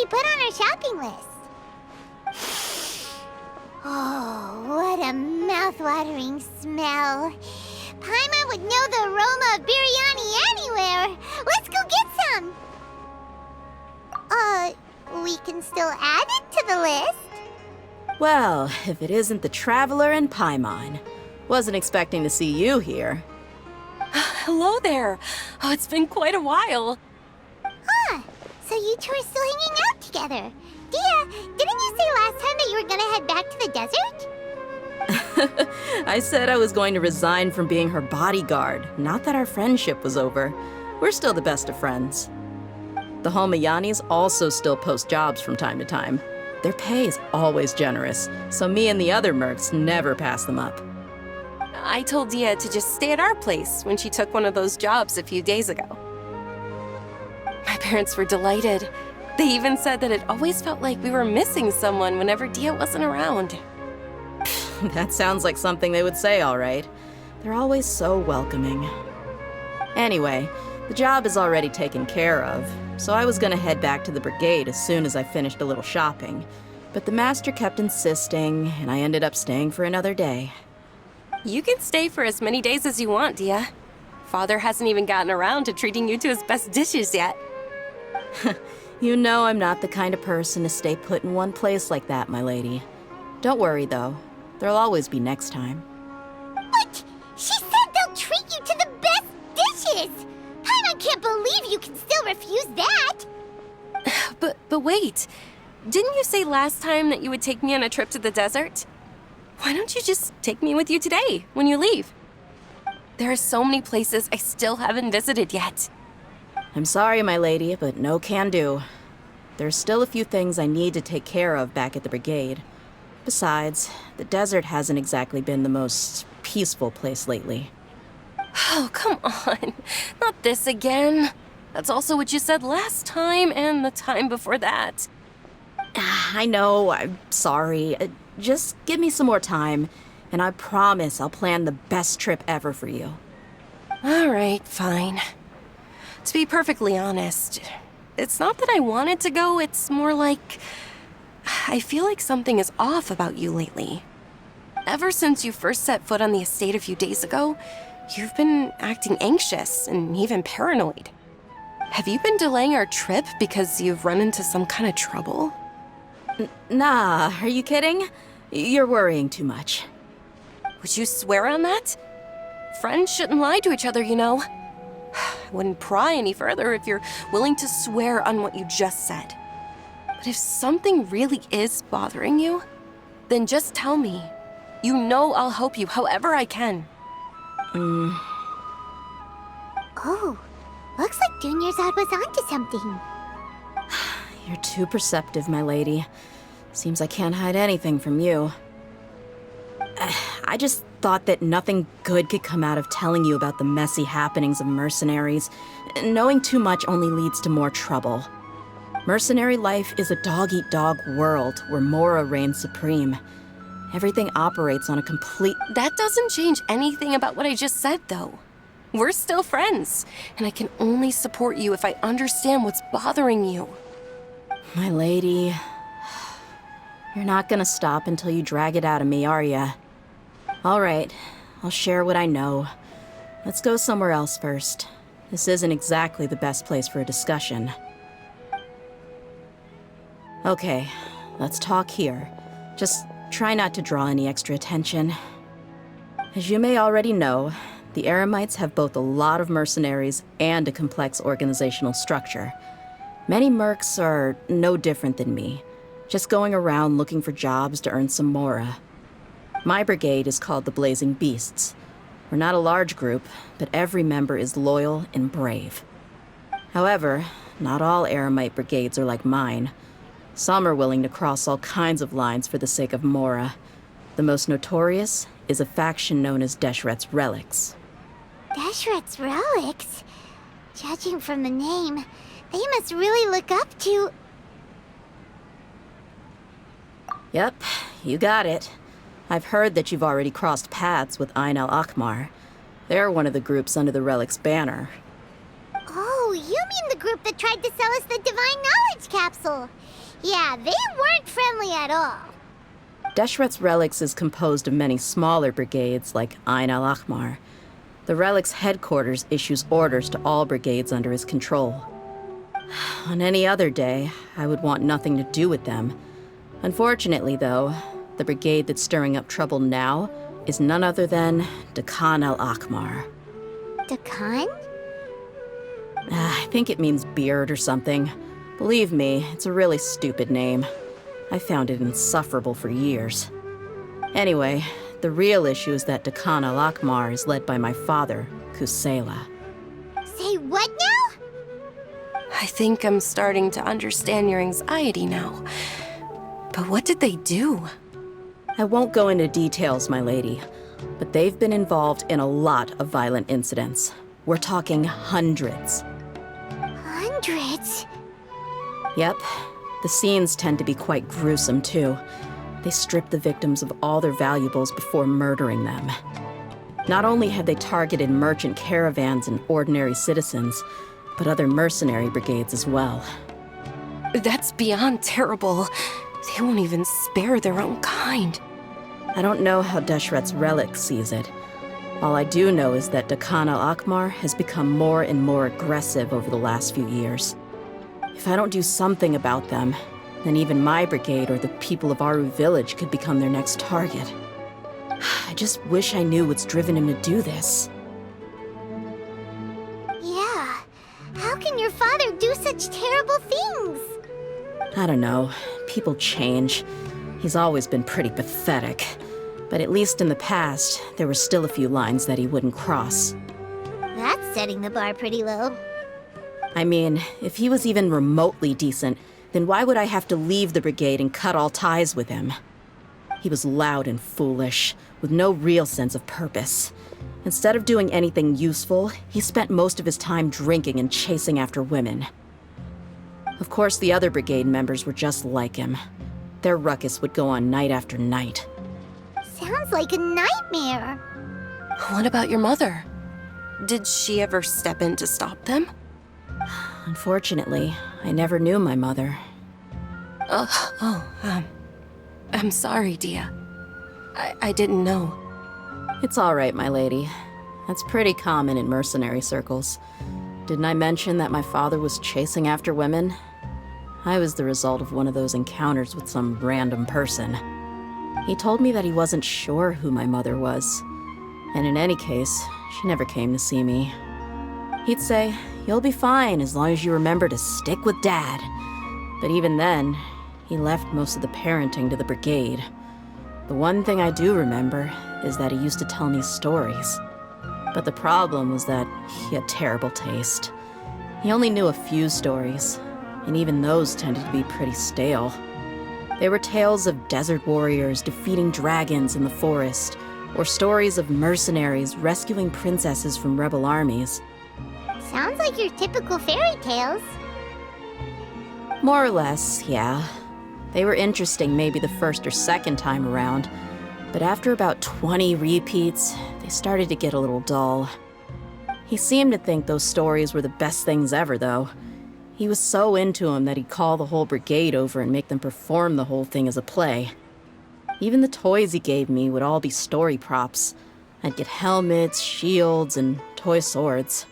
put on our shopping list. Oh, what a mouth-watering smell. Paimon would know the aroma of biryani anywhere. Let's go get some. We can still add it to the list. Well, if it isn't the Traveler and Paimon. Wasn't expecting to see you here. Hello there. Oh, it's been quite a while. Huh, so you two are still hanging out together. Dehya, didn't you say last time that you were gonna head back to the desert? I said I was going to resign from being her bodyguard, not that our friendship was over. We're still the best of friends. The Homayanis also still post jobs from time to time. Their pay is always generous, so me and the other mercs never pass them up. I told Dehya to just stay at our place when she took one of those jobs a few days ago. My parents were delighted. They even said that it always felt like we were missing someone whenever Dehya wasn't around. That sounds like something they would say, all right. They're always so welcoming. Anyway, the job is already taken care of, so I was gonna head back to the brigade as soon as I finished a little shopping. But the master kept insisting, and I ended up staying for another day. You can stay for as many days as you want, Dehya. Father hasn't even gotten around to treating you to his best dishes yet. You know I'm not the kind of person to stay put in one place like that, my lady. Don't worry, though. There'll always be next time. But she said they'll treat you to the best dishes! Paimon can't believe you can still refuse that! But wait. Didn't you say last time that you would take me on a trip to the desert? Why don't you just take me with you today, when you leave? There are so many places I still haven't visited yet. I'm sorry, my lady, but no can do. There's still a few things I need to take care of back at the brigade. Besides, the desert hasn't exactly been the most peaceful place lately. Oh, come on. Not this again. That's also what you said last time and the time before that. I know, I'm sorry. Just give me some more time, and I promise I'll plan the best trip ever for you. All right, fine. To be perfectly honest, it's not that I wanted to go, it's more like I feel like something is off about you lately. Ever since you first set foot on the estate a few days ago, you've been acting anxious and even paranoid. Have you been delaying our trip because you've run into some kind of trouble? Nah, are you kidding? You're worrying too much. Would you swear on that? Friends shouldn't lie to each other, you know. I wouldn't pry any further if you're willing to swear on what you just said. But if something really is bothering you, then just tell me. You know I'll help you however I can. Oh, looks like Junior's was onto something. You're too perceptive, my lady. Seems I can't hide anything from you. I just thought that nothing good could come out of telling you about the messy happenings of mercenaries. Knowing too much only leads to more trouble. Mercenary life is a dog-eat-dog world where Mora reigns supreme. Everything operates on a complete... That doesn't change anything about what I just said, though. We're still friends, and I can only support you if I understand what's bothering you. My lady... You're not gonna stop until you drag it out of me, are ya? All right, I'll share what I know. Let's go somewhere else first. This isn't exactly the best place for a discussion. Okay, let's talk here. Just try not to draw any extra attention. As you may already know, the Eremites have both a lot of mercenaries and a complex organizational structure. Many mercs are no different than me, just going around looking for jobs to earn some mora. My brigade is called the Blazing Beasts. We're not a large group, but every member is loyal and brave. However, not all Eremite brigades are like mine. Some are willing to cross all kinds of lines for the sake of mora. The most notorious is a faction known as Deshret's Relics. Deshret's Relics? Judging from the name, they must really look up to... Yep, you got it. I've heard that you've already crossed paths with Ain al-Akmar. They're one of the groups under the Relic's banner. Oh, you mean the group that tried to sell us the Divine Knowledge Capsule? Yeah, they weren't friendly at all. Deshret's Relics is composed of many smaller brigades like Ain al-Ahmar. The Relic's headquarters issues orders to all brigades under his control. On any other day, I would want nothing to do with them. Unfortunately, though, the brigade that's stirring up trouble now is none other than Dehya al-Ahmar. Dakan? I think it means beard or something. Believe me, it's a really stupid name. I found it insufferable for years. Anyway, the real issue is that Dehya al-Ahmar is led by my father, Kusela. Say what now? I think I'm starting to understand your anxiety now. But what did they do? I won't go into details, my lady, but they've been involved in a lot of violent incidents. We're talking hundreds. Hundreds? Yep. The scenes tend to be quite gruesome, too. They strip the victims of all their valuables before murdering them. Not only have they targeted merchant caravans and ordinary citizens, but other mercenary brigades as well. That's beyond terrible. They won't even spare their own kind. I don't know how Deshret's Relic sees it. All I do know is that Dehya al-Ahmar has become more and more aggressive over the last few years. If I don't do something about them, then even my brigade or the people of Aru village could become their next target. I just wish I knew what's driven him to do this. Yeah. How can your father do such terrible things? I don't know. People change. He's always been pretty pathetic. But at least in the past, there were still a few lines that he wouldn't cross. That's setting the bar pretty low. I mean, if he was even remotely decent, then why would I have to leave the brigade and cut all ties with him? He was loud and foolish, with no real sense of purpose. Instead of doing anything useful, he spent most of his time drinking and chasing after women. Of course, the other brigade members were just like him. Their ruckus would go on night after night. Sounds like a nightmare. What about your mother? Did she ever step in to stop them? Unfortunately, I never knew my mother. I'm sorry, Dehya. I didn't know. It's all right, my lady. That's pretty common in mercenary circles. Didn't I mention that my father was chasing after women? I was the result of one of those encounters with some random person. He told me that he wasn't sure who my mother was. And in any case, she never came to see me. He'd say, "You'll be fine as long as you remember to stick with Dad." But even then, he left most of the parenting to the brigade. The one thing I do remember is that he used to tell me stories. But the problem was that he had terrible taste. He only knew a few stories, and even those tended to be pretty stale. They were tales of desert warriors defeating dragons in the forest, or stories of mercenaries rescuing princesses from rebel armies. Sounds like your typical fairy tales. More or less, yeah. They were interesting maybe the first or second time around, but after about 20 repeats, they started to get a little dull. He seemed to think those stories were the best things ever, though. He was so into them that he'd call the whole brigade over and make them perform the whole thing as a play. Even the toys he gave me would all be story props. I'd get helmets, shields, and toy swords.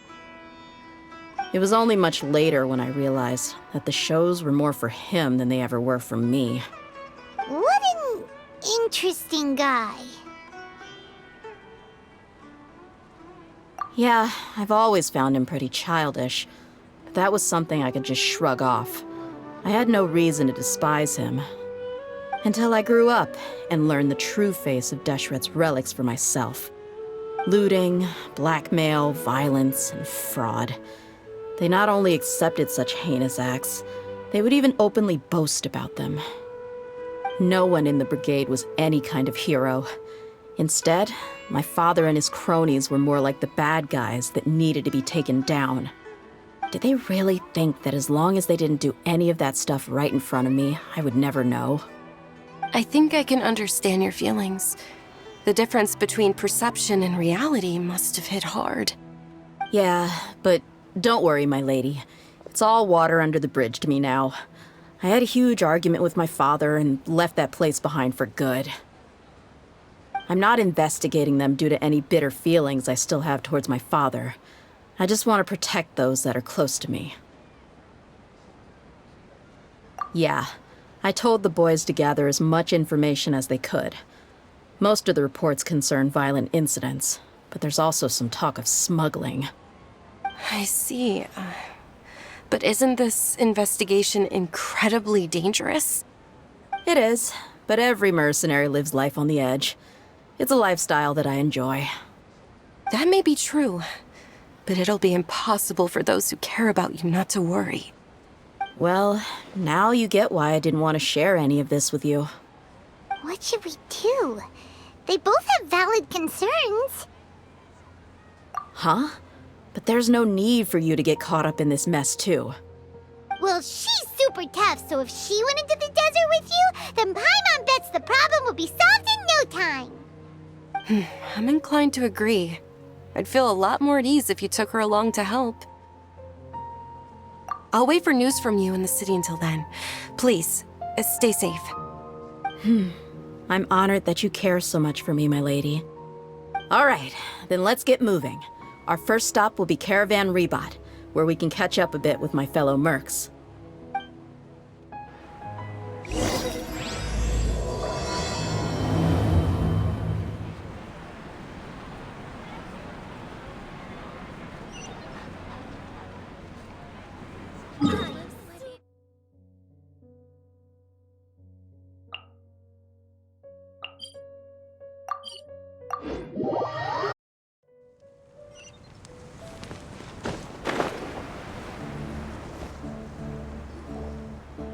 It was only much later when I realized that the shows were more for him than they ever were for me. What an interesting guy. Yeah, I've always found him pretty childish, but that was something I could just shrug off. I had no reason to despise him. Until I grew up and learned the true face of Deshret's Relics for myself. Looting, blackmail, violence, and fraud. They not only accepted such heinous acts, they would even openly boast about them. No one in the brigade was any kind of hero. Instead, my father and his cronies were more like the bad guys that needed to be taken down. Did they really think that as long as they didn't do any of that stuff right in front of me, I would never know? I think I can understand your feelings. The difference between perception and reality must have hit hard. Yeah, but don't worry, my lady. It's all water under the bridge to me now. I had a huge argument with my father and left that place behind for good. I'm not investigating them due to any bitter feelings I still have towards my father. I just want to protect those that are close to me. Yeah, I told the boys to gather as much information as they could. Most of the reports concern violent incidents, but there's also some talk of smuggling. I see. But isn't this investigation incredibly dangerous? It is, but every mercenary lives life on the edge. It's a lifestyle that I enjoy. That may be true, but it'll be impossible for those who care about you not to worry. Well, now you get why I didn't want to share any of this with you. What should we do? They both have valid concerns. Huh? But there's no need for you to get caught up in this mess, too. Well, she's super tough, so if she went into the desert with you, then Paimon bets the problem will be solved in no time. I'm inclined to agree. I'd feel a lot more at ease if you took her along to help. I'll wait for news from you in the city until then. Please, stay safe. I'm honored that you care so much for me, my lady. All right, then let's get moving. Our first stop will be Caravan Rebot, where we can catch up a bit with my fellow mercs.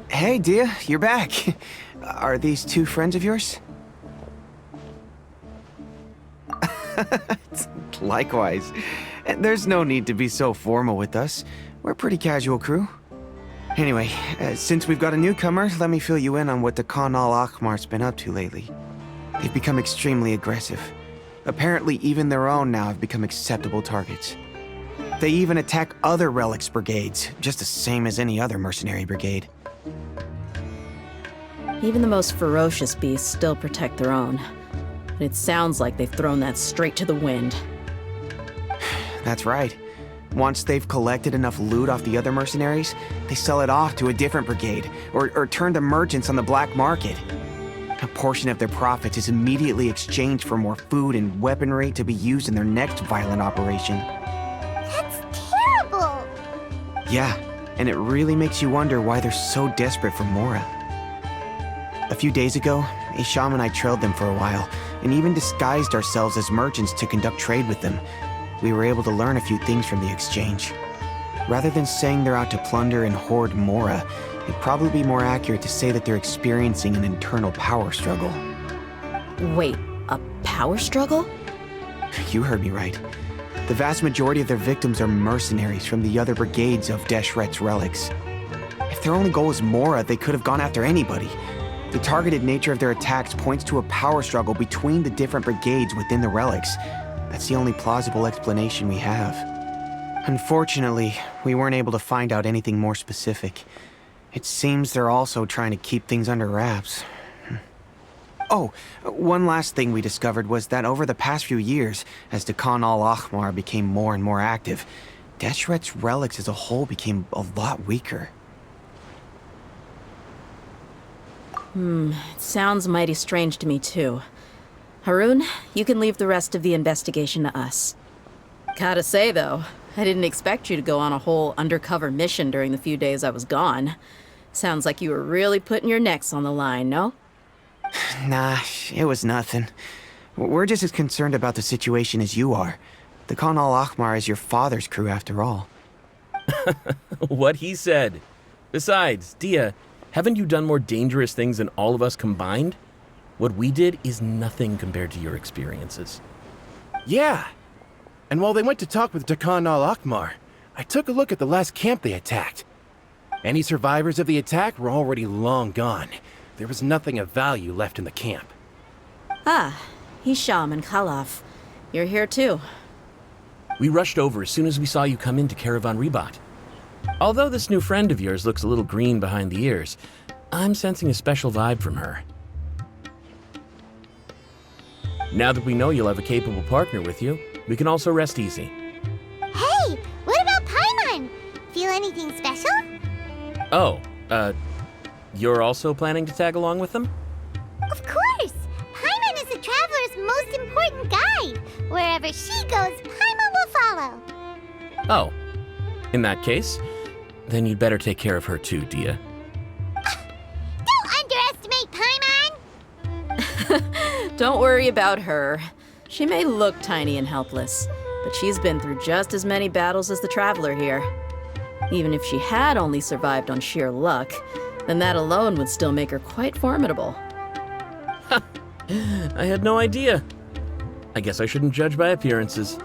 Hey, Dehya, you're back. Are these two friends of yours? Likewise. And there's no need to be so formal with us. We're a pretty casual crew. Anyway, since we've got a newcomer, let me fill you in on what the Khan al-Ahmar's been up to lately. They've become extremely aggressive. Apparently, even their own now have become acceptable targets. They even attack other relics brigades, just the same as any other mercenary brigade. Even the most ferocious beasts still protect their own. But it sounds like they've thrown that straight to the wind. That's right. Once they've collected enough loot off the other mercenaries, they sell it off to a different brigade, or turn to merchants on the black market. A portion of their profits is immediately exchanged for more food and weaponry to be used in their next violent operation. That's terrible! Yeah, and it really makes you wonder why they're so desperate for Mora. A few days ago, Isham and I trailed them for a while, and even disguised ourselves as merchants to conduct trade with them. We were able to learn a few things from the exchange. Rather than saying they're out to plunder and hoard Mora, it'd probably be more accurate to say that they're experiencing an internal power struggle. Wait, a power struggle? You heard me right. The vast majority of their victims are mercenaries from the other brigades of Deshret's relics. If their only goal is Mora, they could have gone after anybody. The targeted nature of their attacks points to a power struggle between the different brigades within the relics. That's the only plausible explanation we have. Unfortunately, we weren't able to find out anything more specific. It seems they're also trying to keep things under wraps. Oh, one last thing we discovered was that over the past few years, as the Khan al-Ahmar became more and more active, Deshret's relics as a whole became a lot weaker. It sounds mighty strange to me, too. Harun, you can leave the rest of the investigation to us. Gotta say, though, I didn't expect you to go on a whole undercover mission during the few days I was gone. Sounds like you were really putting your necks on the line, no? Nah, it was nothing. We're just as concerned about the situation as you are. The Khan al-Ahmar is your father's crew, after all. What he said. Besides, Dehya, haven't you done more dangerous things than all of us combined? What we did is nothing compared to your experiences. Yeah. And while they went to talk with Khan al-Ahmar, I took a look at the last camp they attacked. Any survivors of the attack were already long gone. There was nothing of value left in the camp. Ah, Hisham and Khalaf. You're here too. We rushed over as soon as we saw you come into Caravan Rebot. Although this new friend of yours looks a little green behind the ears, I'm sensing a special vibe from her. Now that we know you'll have a capable partner with you, we can also rest easy. Hey, what about Paimon? Feel anything special? Oh, you're also planning to tag along with them? Of course! Paimon is the traveler's most important guide. Wherever she goes, Paimon will follow. Oh, in that case, then you'd better take care of her too, Dehya. Don't underestimate Paimon! Don't worry about her. She may look tiny and helpless, but she's been through just as many battles as the traveler here. Even if she had only survived on sheer luck, then that alone would still make her quite formidable. I had no idea. I guess I shouldn't judge by appearances.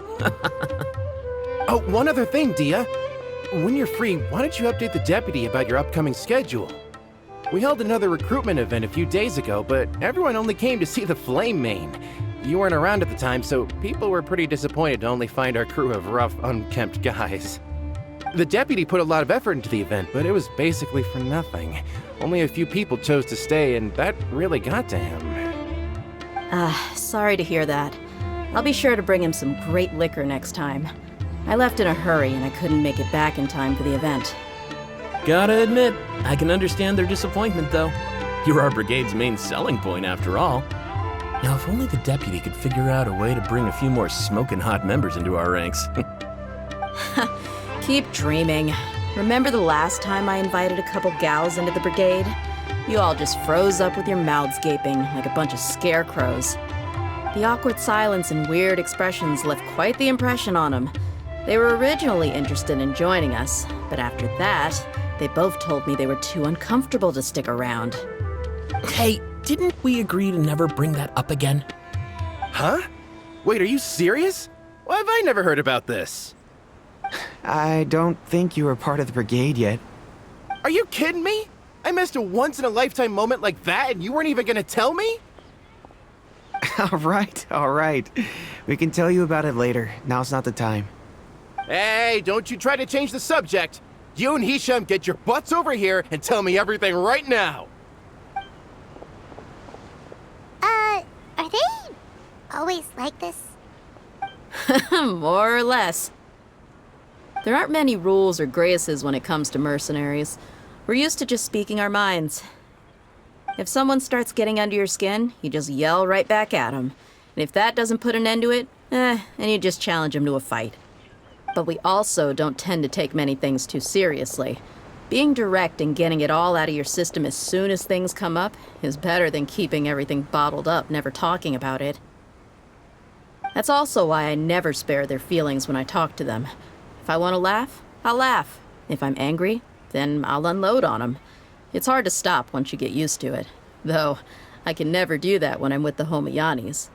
Oh, one other thing, Dehya. When you're free, why don't you update the deputy about your upcoming schedule? We held another recruitment event a few days ago, but everyone only came to see the Flame Main. You weren't around at the time, so people were pretty disappointed to only find our crew of rough, unkempt guys. The deputy put a lot of effort into the event, but it was basically for nothing. Only a few people chose to stay, and that really got to him. Sorry to hear that. I'll be sure to bring him some great liquor next time. I left in a hurry and I couldn't make it back in time for the event. Gotta admit, I can understand their disappointment, though. You're our brigade's main selling point, after all. Now, if only the deputy could figure out a way to bring a few more smoking hot members into our ranks. Keep dreaming. Remember the last time I invited a couple gals into the brigade? You all just froze up with your mouths gaping like a bunch of scarecrows. The awkward silence and weird expressions left quite the impression on them. They were originally interested in joining us, but after that, they both told me they were too uncomfortable to stick around. Hey, didn't we agree to never bring that up again? Huh? Wait, are you serious? Why have I never heard about this? I don't think you were part of the brigade yet. Are you kidding me? I missed a once-in-a-lifetime moment like that and you weren't even gonna tell me? All right. We can tell you about it later. Now's not the time. Hey, don't you try to change the subject. You and Hisham get your butts over here and tell me everything right now. Are they always like this? More or less. There aren't many rules or graces when it comes to mercenaries. We're used to just speaking our minds. If someone starts getting under your skin, you just yell right back at them. And if that doesn't put an end to it, and you just challenge them to a fight. But we also don't tend to take many things too seriously. Being direct and getting it all out of your system as soon as things come up is better than keeping everything bottled up, never talking about it. That's also why I never spare their feelings when I talk to them. If I want to laugh, I'll laugh. If I'm angry, then I'll unload on them. It's hard to stop once you get used to it. Though, I can never do that when I'm with the Homayanis.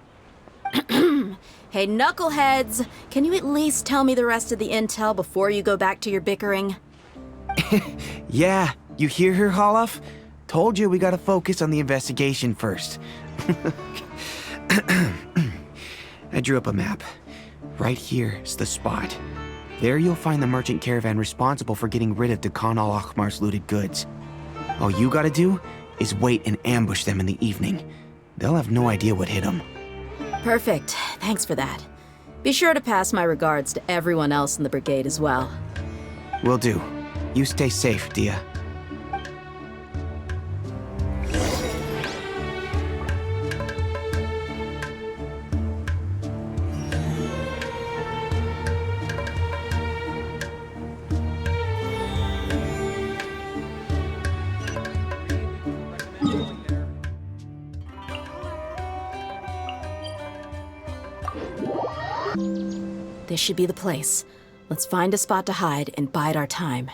Hey, knuckleheads! Can you at least tell me the rest of the intel before you go back to your bickering? Yeah, you hear her, Holloff? Told you we gotta focus on the investigation first. I drew up a map. Right here is the spot. There you'll find the merchant caravan responsible for getting rid of Dehya al-Akhmar's looted goods. All you gotta do is wait and ambush them in the evening. They'll have no idea what hit them. Perfect. Thanks for that. Be sure to pass my regards to everyone else in the brigade as well. Will do. You stay safe, Dehya. This should be the place. Let's find a spot to hide and bide our time.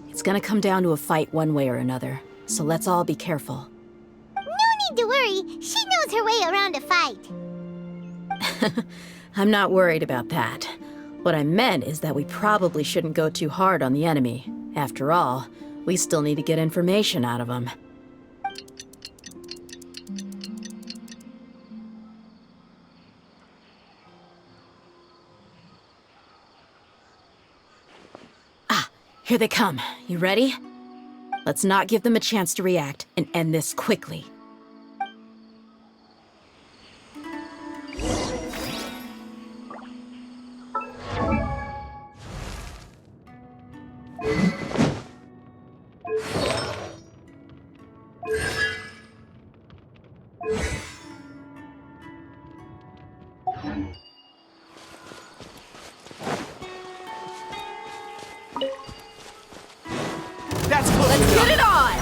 It's gonna come down to a fight one way or another, so let's all be careful. No need to worry. She knows her way around a fight. I'm not worried about that. What I meant is that we probably shouldn't go too hard on the enemy. After all, we still need to get information out of them. Here they come. You ready? Let's not give them a chance to react and end this quickly. That's close. Let's get it on!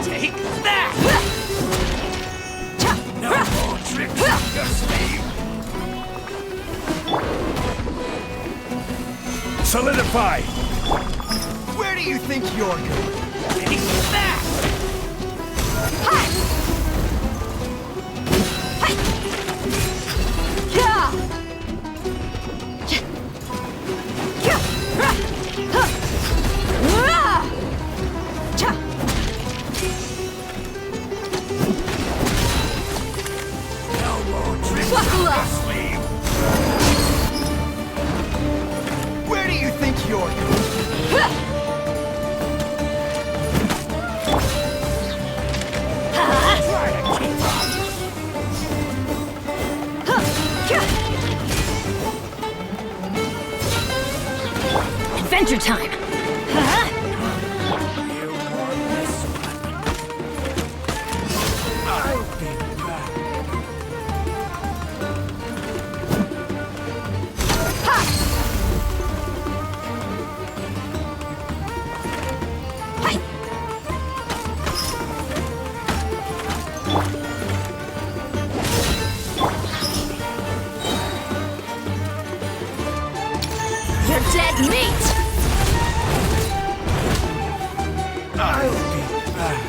Take that! No more tricks up your sleeve! Solidify! Where do you think you're going? Take that! No more tricks up your sleeve! Where do you think you're going? Try to keep up! Adventure time! You want this one? I'll be back. You're dead meat! I'll be back.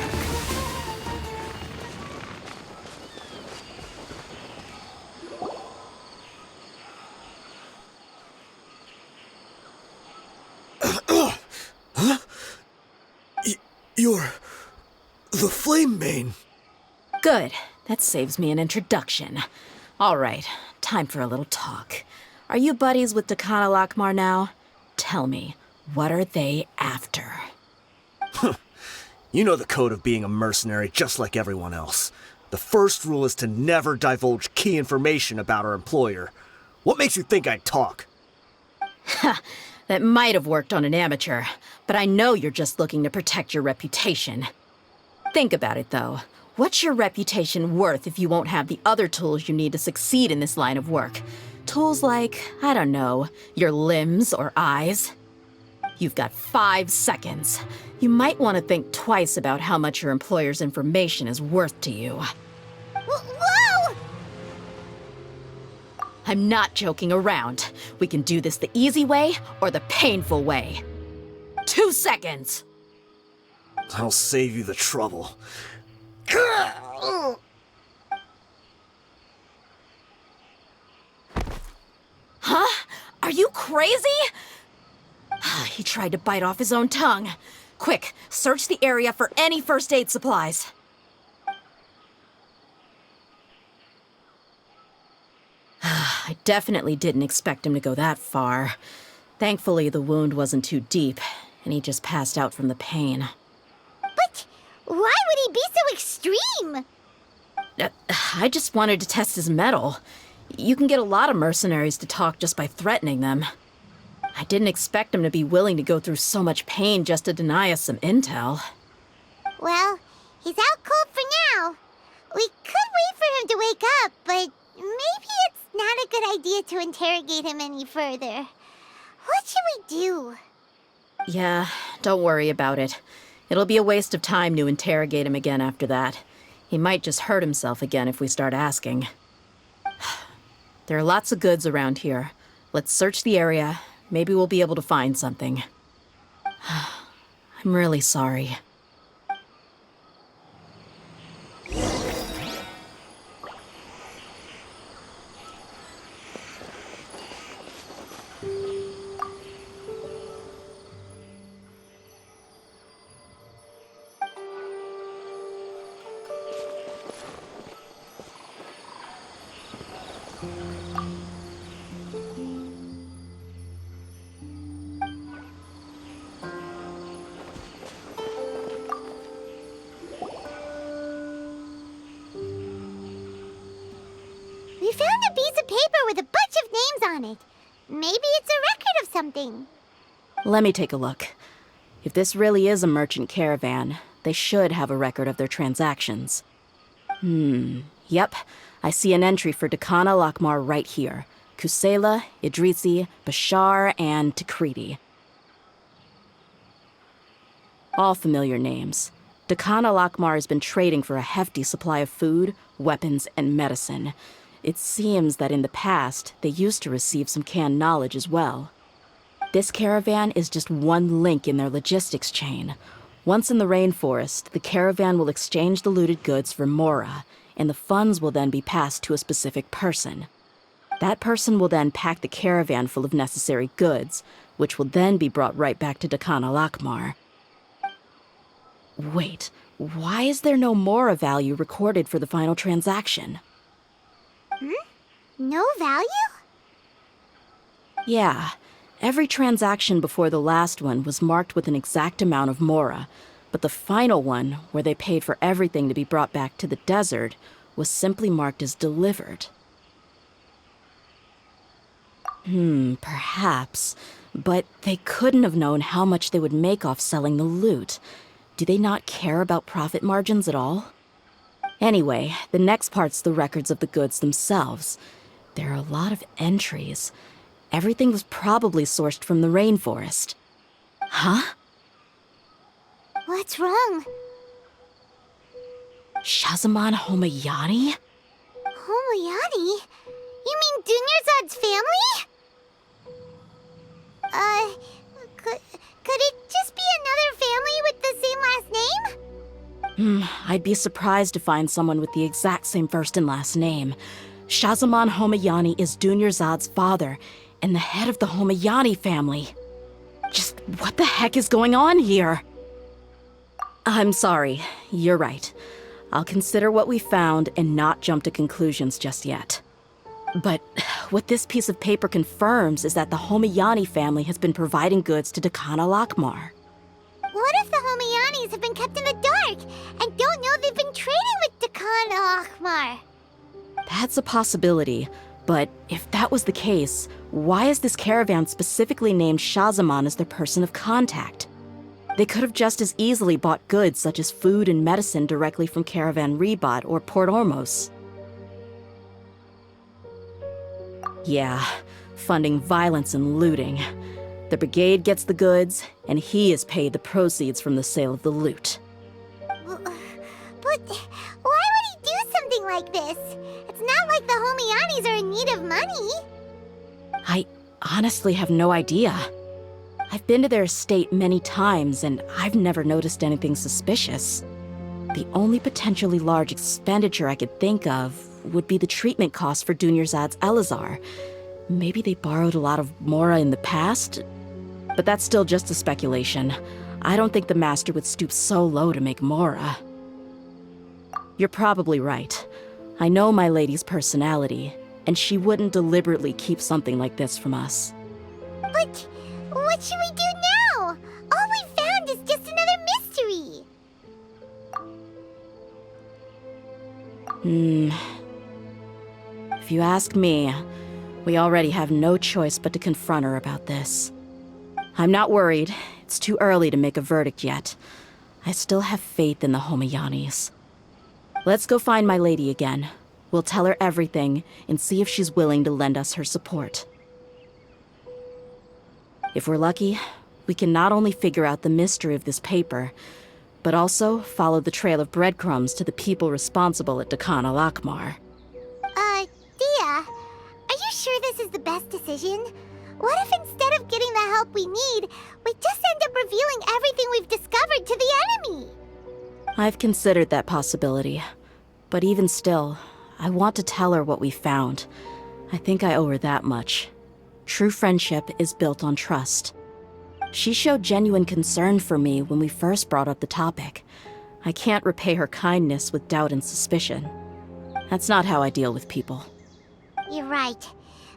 You're the Flame Mane. Good. That saves me an introduction. All right, time for a little talk. Are you buddies with Dakana Lakmar now? Tell me, what are they after? You know the code of being a mercenary just like everyone else. The first rule is to never divulge key information about our employer. What makes you think I'd talk? That might have worked on an amateur, but I know you're just looking to protect your reputation. Think about it, though. What's your reputation worth if you won't have the other tools you need to succeed in this line of work? Tools like, I don't know, your limbs or eyes? You've got 5 seconds. You might want to think twice about how much your employer's information is worth to you. Whoa! I'm not joking around. We can do this the easy way or the painful way. 2 seconds! I'll save you the trouble. Huh? Are you crazy? He tried to bite off his own tongue. Quick, search the area for any first aid supplies. I definitely didn't expect him to go that far. Thankfully, the wound wasn't too deep, and he just passed out from the pain. But why would he be so extreme? I just wanted to test his mettle. You can get a lot of mercenaries to talk just by threatening them. I didn't expect him to be willing to go through so much pain just to deny us some intel. Well, he's out cold for now. We could wait for him to wake up, but maybe it's not a good idea to interrogate him any further. What should we do? Yeah, don't worry about it. It'll be a waste of time to interrogate him again after that. He might just hurt himself again if we start asking. There are lots of goods around here. Let's search the area. Maybe we'll be able to find something. I'm really sorry. We found a piece of paper with a bunch of names on it. Maybe it's a record of something. Let me take a look. If this really is a merchant caravan, they should have a record of their transactions. Yep. I see an entry for Dakana Lakmar right here. Kusela, Idrisi, Bashar, and Takriti. All familiar names. Dakana Lakmar has been trading for a hefty supply of food, weapons, and medicine. It seems that in the past, they used to receive some canned knowledge as well. This caravan is just one link in their logistics chain. Once in the rainforest, the caravan will exchange the looted goods for Mora, and the funds will then be passed to a specific person. That person will then pack the caravan full of necessary goods, which will then be brought right back to Dakana Lakmar. Wait, why is there no Mora value recorded for the final transaction? No value? Yeah, every transaction before the last one was marked with an exact amount of Mora, but the final one, where they paid for everything to be brought back to the desert, was simply marked as delivered. Perhaps, but they couldn't have known how much they would make off selling the loot. Do they not care about profit margins at all? Anyway, the next part's the records of the goods themselves. There are a lot of entries. Everything was probably sourced from the rainforest. Huh? What's wrong? Shahzaman Homayani? Homayani? You mean Dunyarzad's family? Could it just be another family with the same last name? I'd be surprised to find someone with the exact same first and last name. Shahzaman Homayani is Dunyarzad's father, and the head of the Homayani family. Just what the heck is going on here? I'm sorry, you're right. I'll consider what we found and not jump to conclusions just yet. But what this piece of paper confirms is that the Homayani family has been providing goods to Dakana Lakmar. What if the Homayanis have been kept in the dark and don't know they've been trading with Dakana Akhmar? That's a possibility, but if that was the case, why is this caravan specifically named Shahzaman as their person of contact? They could have just as easily bought goods such as food and medicine directly from Caravan Ribat or Port Ormos. Yeah, funding violence and looting. The brigade gets the goods, and he is paid the proceeds from the sale of the loot. But why would he do something like this? It's not like the Homayanis are in need of money. I honestly have no idea. I've been to their estate many times, and I've never noticed anything suspicious. The only potentially large expenditure I could think of would be the treatment costs for Dunyarzad's Elazar. Maybe they borrowed a lot of Mora in the past? But that's still just a speculation. I don't think the Master would stoop so low to make Mora. You're probably right. I know my lady's personality, and she wouldn't deliberately keep something like this from us. But what should we do now? All we found is just another mystery. If you ask me, we already have no choice but to confront her about this. I'm not worried. It's too early to make a verdict yet. I still have faith in the Homayanis. Let's go find my lady again. We'll tell her everything and see if she's willing to lend us her support. If we're lucky, we can not only figure out the mystery of this paper, but also follow the trail of breadcrumbs to the people responsible at Dakana Lakmar. Dehya, are you sure this is the best decision? What if instead of getting the help we need, we just end up revealing everything we've discovered to the enemy? I've considered that possibility, but even still, I want to tell her what we found. I think I owe her that much. True friendship is built on trust. She showed genuine concern for me when we first brought up the topic. I can't repay her kindness with doubt and suspicion. That's not how I deal with people. You're right.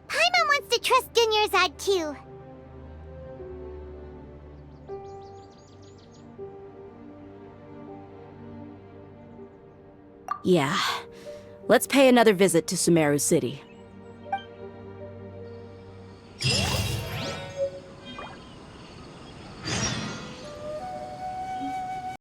Paimon wants to trust Dunyarzad too. Yeah. Let's pay another visit to Sumeru City.